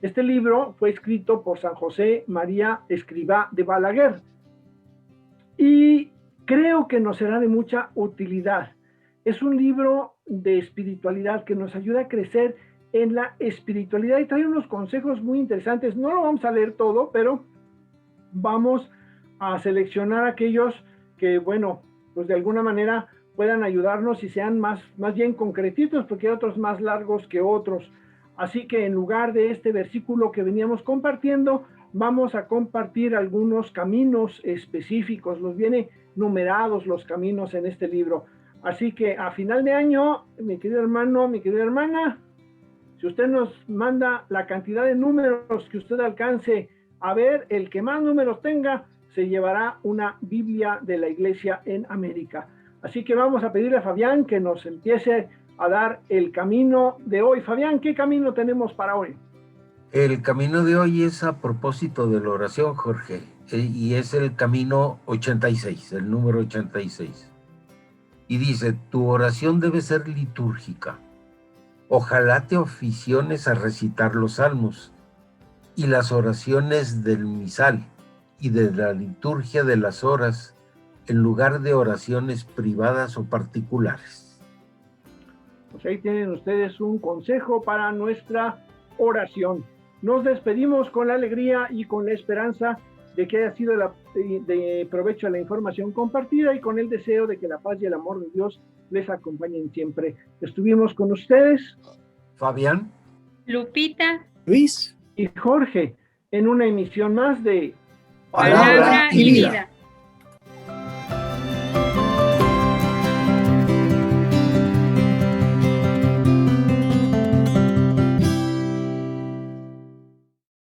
S1: Este libro fue escrito por San José María Escrivá de Balaguer y creo que nos será de mucha utilidad. Es un libro de espiritualidad que nos ayuda a crecer en la espiritualidad y trae unos consejos muy interesantes. No lo vamos a leer todo, pero vamos a seleccionar aquellos que, bueno, pues de alguna manera puedan ayudarnos y sean más bien concretitos, porque hay otros más largos que otros. Así que en lugar de este versículo que veníamos compartiendo, vamos a compartir algunos caminos específicos. Los viene numerados los caminos en este libro. Así que a final de año, mi querido hermano, mi querida hermana, si usted nos manda la cantidad de números que usted alcance a ver, el que más números tenga, se llevará una Biblia de la Iglesia en América. Así que vamos a pedirle a Fabián que nos empiece a dar el camino de hoy. Fabián, ¿qué camino tenemos para hoy?
S2: El camino de hoy es a propósito de la oración, Jorge, y es el camino 86, el número 86. Y dice, tu oración debe ser litúrgica. Ojalá te aficiones a recitar los salmos y las oraciones del misal y de la liturgia de las horas en lugar de oraciones privadas o particulares.
S1: Pues ahí tienen ustedes un consejo para nuestra oración. Nos despedimos con la alegría y con la esperanza de que haya sido de provecho a la información compartida y con el deseo de que la paz y el amor de Dios les acompañen siempre. Estuvimos con ustedes,
S2: Fabián,
S4: Lupita,
S3: Luis
S1: y Jorge, en una emisión más de
S3: Palabra y Vida.